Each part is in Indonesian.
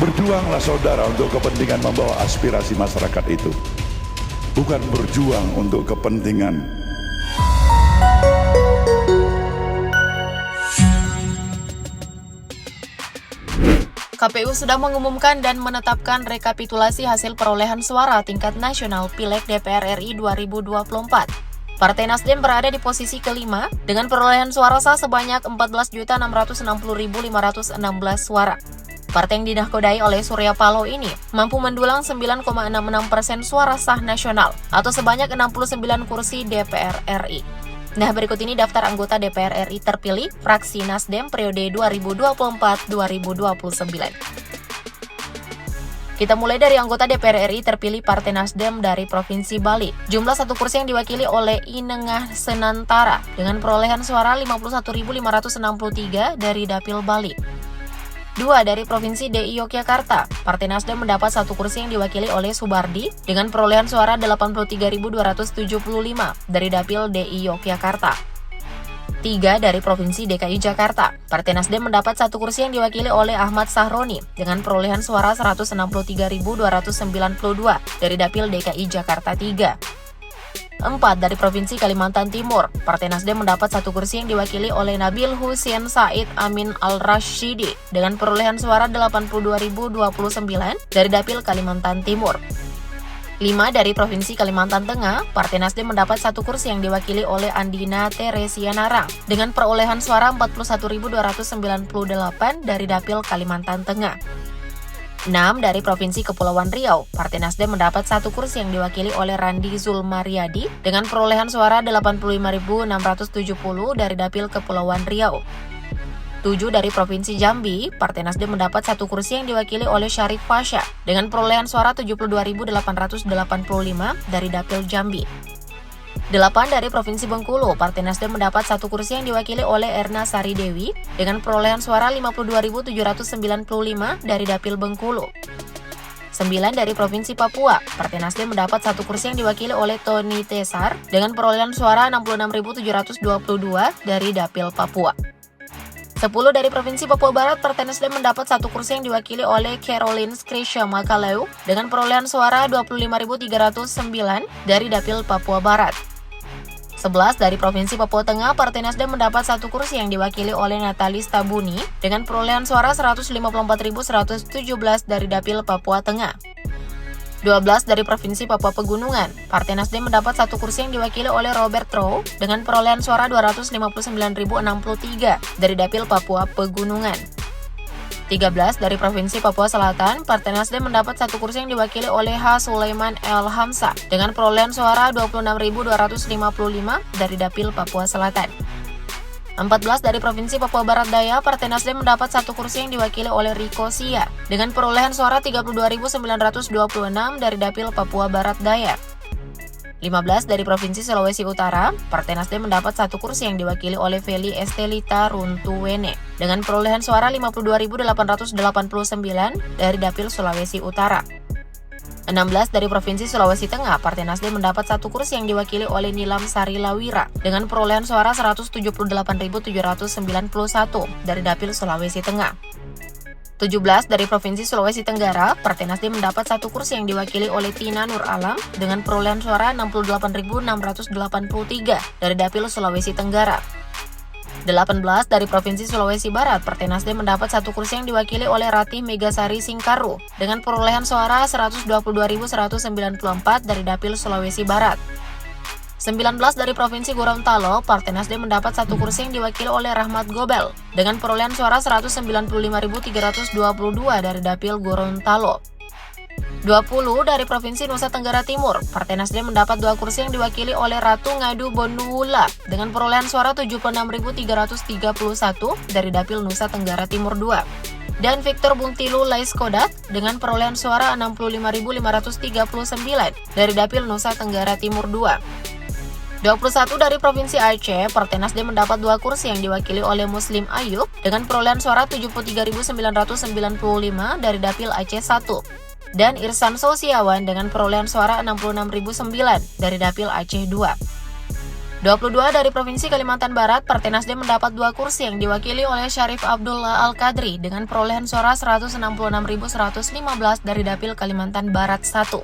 Berjuanglah saudara untuk kepentingan membawa aspirasi masyarakat itu. Bukan berjuang untuk kepentingan KPU sudah mengumumkan dan menetapkan rekapitulasi hasil perolehan suara tingkat nasional Pileg DPR RI 2024. Partai Nasdem berada di posisi kelima dengan perolehan suara sah sebanyak 14.660.516 suara. Partai yang dinahkodai oleh Surya Paloh ini mampu mendulang 9,66% suara sah nasional atau sebanyak 69 kursi DPR RI. Nah, berikut ini daftar anggota DPR RI terpilih fraksi Nasdem periode 2024-2029. Kita mulai dari anggota DPR RI terpilih Partai Nasdem dari Provinsi Bali. Jumlah satu kursi yang diwakili oleh Inengah Senantara dengan perolehan suara 51.563 dari Dapil Bali. 2 dari Provinsi DI Yogyakarta, Partai Nasdem mendapat satu kursi yang diwakili oleh Subardi dengan perolehan suara 83.275 dari Dapil DI Yogyakarta. 3 dari Provinsi DKI Jakarta, Partai Nasdem mendapat satu kursi yang diwakili oleh Ahmad Sahroni dengan perolehan suara 163.292 dari Dapil DKI Jakarta 3. 4 dari Provinsi Kalimantan Timur, Partai Nasdem mendapat satu kursi yang diwakili oleh Nabil Hussein Said Amin Al-Rashidi dengan perolehan suara 82.029 dari Dapil Kalimantan Timur. 5 dari Provinsi Kalimantan Tengah, Partai Nasdem mendapat satu kursi yang diwakili oleh Andina Teresia Narang dengan perolehan suara 41.298 dari Dapil Kalimantan Tengah. 6 dari Provinsi Kepulauan Riau, Partai Nasdem mendapat satu kursi yang diwakili oleh Randi Zulmaryadi dengan perolehan suara 85.670 dari Dapil Kepulauan Riau. 7 dari Provinsi Jambi, Partai Nasdem mendapat satu kursi yang diwakili oleh Syarif Fasya dengan perolehan suara 72.885 dari Dapil Jambi. 8 dari Provinsi Bengkulu, Partai Nasdem mendapat satu kursi yang diwakili oleh Erna Sari Dewi dengan perolehan suara 52.795 dari Dapil Bengkulu. 9 dari Provinsi Papua, Partai Nasdem mendapat satu kursi yang diwakili oleh Tony Tesar dengan perolehan suara 66.722 dari Dapil Papua. 10 dari Provinsi Papua Barat, Partai Nasdem mendapat satu kursi yang diwakili oleh Caroline Skrisha Makaleu dengan perolehan suara 25.309 dari Dapil Papua Barat. 11 dari Provinsi Papua Tengah, Partai Nasdem mendapat satu kursi yang diwakili oleh Natalis Tabuni dengan perolehan suara 154.117 dari Dapil Papua Tengah. 12 dari Provinsi Papua Pegunungan, Partai Nasdem mendapat satu kursi yang diwakili oleh Robert Rowe dengan perolehan suara 259.063 dari Dapil Papua Pegunungan. 13 dari Provinsi Papua Selatan, Partai Nasdem mendapat satu kursi yang diwakili oleh H. Sulaiman El Hamsa dengan perolehan suara 26.255 dari Dapil Papua Selatan. 14 dari Provinsi Papua Barat Daya, Partai Nasdem mendapat satu kursi yang diwakili oleh Riko Sia dengan perolehan suara 32.926 dari Dapil Papua Barat Daya. 15 dari Provinsi Sulawesi Utara, Partai Nasdem mendapat satu kursi yang diwakili oleh Feli Estelita Runtuwene dengan perolehan suara 52.889 dari Dapil Sulawesi Utara. 16 dari Provinsi Sulawesi Tengah, Partai Nasdem mendapat satu kursi yang diwakili oleh Nilam Sari Lawira dengan perolehan suara 178.791 dari Dapil Sulawesi Tengah. 17 dari Provinsi Sulawesi Tenggara, Partai Nasdem mendapat satu kursi yang diwakili oleh Tina Nur Alam dengan perolehan suara 68.683 dari Dapil Sulawesi Tenggara. 18 dari Provinsi Sulawesi Barat, Partai Nasdem mendapat satu kursi yang diwakili oleh Ratih Megasari Singkaru dengan perolehan suara 122.194 dari Dapil Sulawesi Barat. 19 dari Provinsi Gorontalo, Partai Nasdem mendapat satu kursi yang diwakili oleh Rahmat Gobel dengan perolehan suara 195.322 dari Dapil Gorontalo. 20 dari Provinsi Nusa Tenggara Timur, Partai Nasdem mendapat dua kursi yang diwakili oleh Ratu Ngadu Bonula dengan perolehan suara 76.331 dari Dapil Nusa Tenggara Timur 2. Dan Victor Buntilu Laiskodat dengan perolehan suara 65.539 dari Dapil Nusa Tenggara Timur 2. 21 dari Provinsi Aceh, Partai Nasdem mendapat dua kursi yang diwakili oleh Muslim Ayub dengan perolehan suara 73.995 dari Dapil Aceh 1. Dan Irsan Sosiawan dengan perolehan suara 66.009 dari Dapil Aceh 2. 22 dari Provinsi Kalimantan Barat, Partai Nasdem mendapat 2 kursi yang diwakili oleh Syarif Abdullah Al-Qadri dengan perolehan suara 166.115 dari Dapil Kalimantan Barat 1.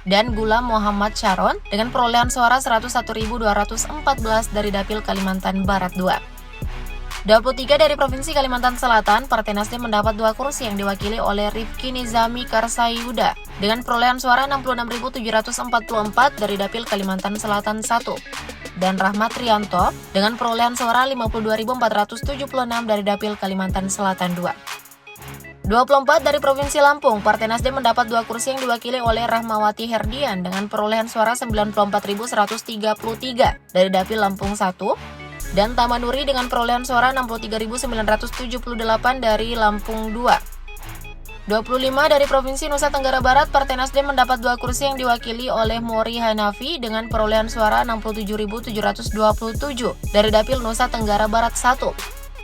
Dan Gulam Muhammad Sharon dengan perolehan suara 101.214 dari Dapil Kalimantan Barat 2. 23 dari Provinsi Kalimantan Selatan, Partai Nasdem mendapat 2 kursi yang diwakili oleh Rifki Nizami Karsayuda dengan perolehan suara 66.744 dari Dapil Kalimantan Selatan 1. Dan Rahmat Rianto dengan perolehan suara 52.476 dari Dapil Kalimantan Selatan 2. 24 dari Provinsi Lampung, Partai Nasdem mendapat 2 kursi yang diwakili oleh Rahmawati Herdian dengan perolehan suara 94.133 dari Dapil Lampung 1. Dan Tamanuri dengan perolehan suara 63.978 dari Lampung 2. 25 dari Provinsi Nusa Tenggara Barat, Partai Nasdem mendapat 2 kursi yang diwakili oleh Mori Hanafi dengan perolehan suara 67.727 dari Dapil Nusa Tenggara Barat 1.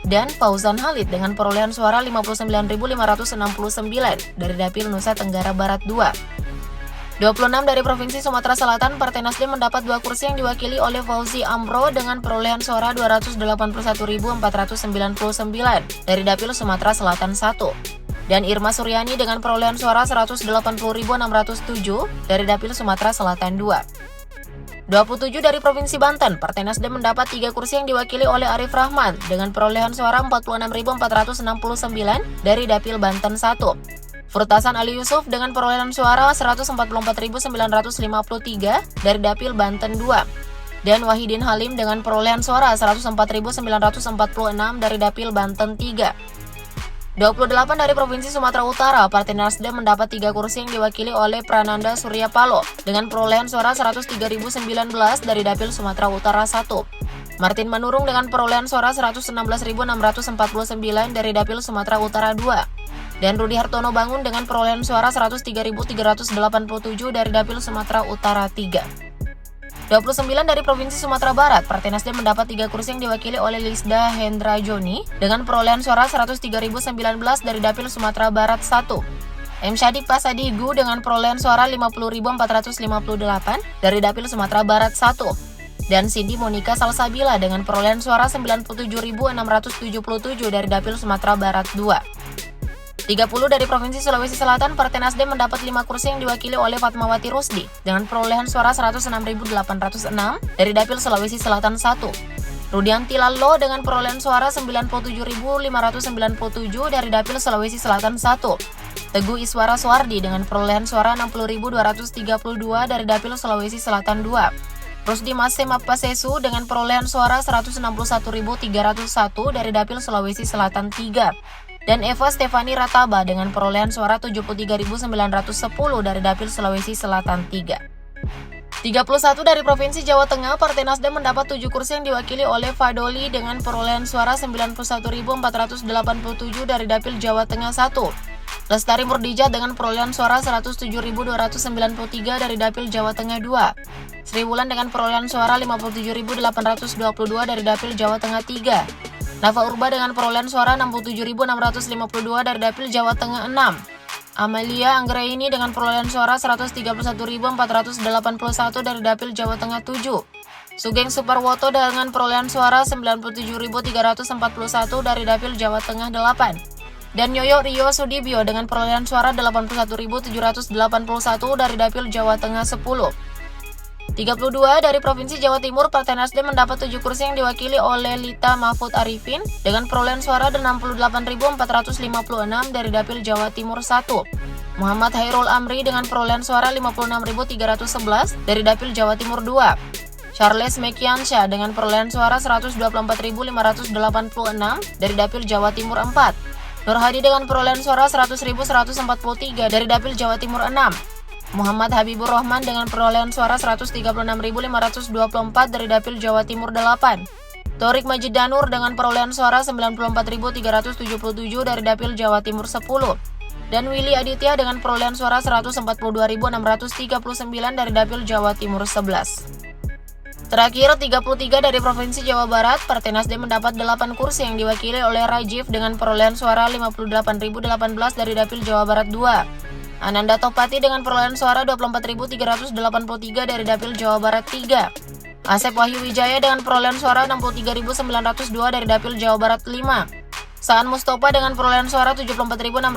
Dan Fauzan Halid dengan perolehan suara 59.569 dari Dapil Nusa Tenggara Barat 2. 26 dari Provinsi Sumatera Selatan, Partai Nasdem mendapat 2 kursi yang diwakili oleh Fauzi Amro dengan perolehan suara 281.499 dari Dapil Sumatera Selatan 1. Dan Irma Suryani dengan perolehan suara 180.607 dari Dapil Sumatera Selatan 2. 27 dari Provinsi Banten, Partai Nasdem mendapat 3 kursi yang diwakili oleh Arif Rahman dengan perolehan suara 46.469 dari Dapil Banten 1. Furtasan Ali Yusuf dengan perolehan suara 144.953 dari Dapil Banten 2. Dan Wahidin Halim dengan perolehan suara 104.946 dari Dapil Banten 3. 28 dari Provinsi Sumatera Utara, Partai Nasdem mendapat 3 kursi yang diwakili oleh Prananda Surya Paloh dengan perolehan suara 103.019 dari Dapil Sumatera Utara 1. Martin Manurung dengan perolehan suara 116.649 dari Dapil Sumatera Utara 2. Dan Rudi Hartono Bangun dengan perolehan suara 103.387 dari Dapil Sumatera Utara 3. 29 dari Provinsi Sumatera Barat, Partai Nasdem mendapat 3 kursi yang diwakili oleh Lisda Hendra Joni dengan perolehan suara 103.019 dari Dapil Sumatera Barat 1. M. Syadik Pasadigu dengan perolehan suara 50.458 dari Dapil Sumatera Barat 1. Dan Cindy Monica Salsabila dengan perolehan suara 97.677 dari Dapil Sumatera Barat 2. 30 dari Provinsi Sulawesi Selatan, Partai Nasdem mendapat 5 kursi yang diwakili oleh Fatmawati Rusdi dengan perolehan suara 106.806 dari Dapil Sulawesi Selatan 1. Rudianti Lallo dengan perolehan suara 97.597 dari Dapil Sulawesi Selatan 1. Teguh Iswara Suwardi dengan perolehan suara 60.232 dari Dapil Sulawesi Selatan 2. Rusdi Masemap Pasesu dengan perolehan suara 161.301 dari Dapil Sulawesi Selatan 3. Dan Eva Stefani Rataba dengan perolehan suara 73.910 dari Dapil Sulawesi Selatan 3. 31 dari Provinsi Jawa Tengah, Partai Nasdem mendapat 7 kursi yang diwakili oleh Fadoli dengan perolehan suara 91.487 dari Dapil Jawa Tengah 1. Lestari Murdija dengan perolehan suara 107.293 dari Dapil Jawa Tengah 2. Sri Wulan dengan perolehan suara 57.822 dari Dapil Jawa Tengah 3. Nafa Urba dengan perolehan suara 67.652 dari Dapil Jawa Tengah 6. Amalia Anggraini dengan perolehan suara 131.481 dari Dapil Jawa Tengah 7. Sugeng Suparwoto dengan perolehan suara 97.341 dari Dapil Jawa Tengah 8. Dan Yoyo Rio Sudibyo dengan perolehan suara 81.781 dari Dapil Jawa Tengah 10. 32 dari Provinsi Jawa Timur, Partai Nasdem mendapat 7 kursi yang diwakili oleh Lita Mahfud Arifin dengan perolehan suara 68.456 dari Dapil Jawa Timur 1. Muhammad Hairul Amri dengan perolehan suara 56.311 dari Dapil Jawa Timur 2. Charles Mekiansha dengan perolehan suara 124.586 dari Dapil Jawa Timur 4. Nur Hadi dengan perolehan suara 100.143 dari Dapil Jawa Timur 6. Muhammad Habibur Rahman dengan perolehan suara 136.524 dari Dapil Jawa Timur 8. Torik Majid Danur dengan perolehan suara 94.377 dari Dapil Jawa Timur 10. Dan Willy Aditya dengan perolehan suara 142.639 dari Dapil Jawa Timur 11. Terakhir, 33 dari Provinsi Jawa Barat, Partai Nasdem mendapat 8 kursi yang diwakili oleh Rajiv dengan perolehan suara 58.018 dari Dapil Jawa Barat 2. Ananda Topati dengan perolehan suara 24.383 dari Dapil Jawa Barat 3. Asep Wahyu Wijaya dengan perolehan suara 63.902 dari Dapil Jawa Barat 5. Saan Mustofa dengan perolehan suara 74.695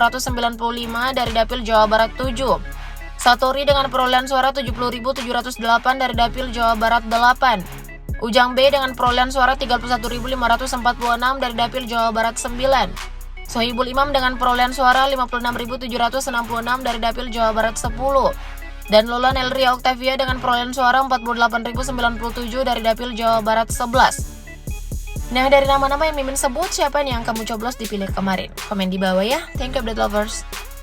dari Dapil Jawa Barat 7. Satori dengan perolehan suara 70.708 dari Dapil Jawa Barat 8. Ujang B dengan perolehan suara 31.546 dari Dapil Jawa Barat 9. Sohibul Imam dengan perolehan suara 56.766 dari Dapil Jawa Barat 10. Dan Lola Nelria Octavia dengan perolehan suara 48.097 dari Dapil Jawa Barat 11. Nah, dari nama-nama yang Mimin sebut, siapa nih yang kamu coblos di pileg kemarin? Komen di bawah ya. Thank you update lovers.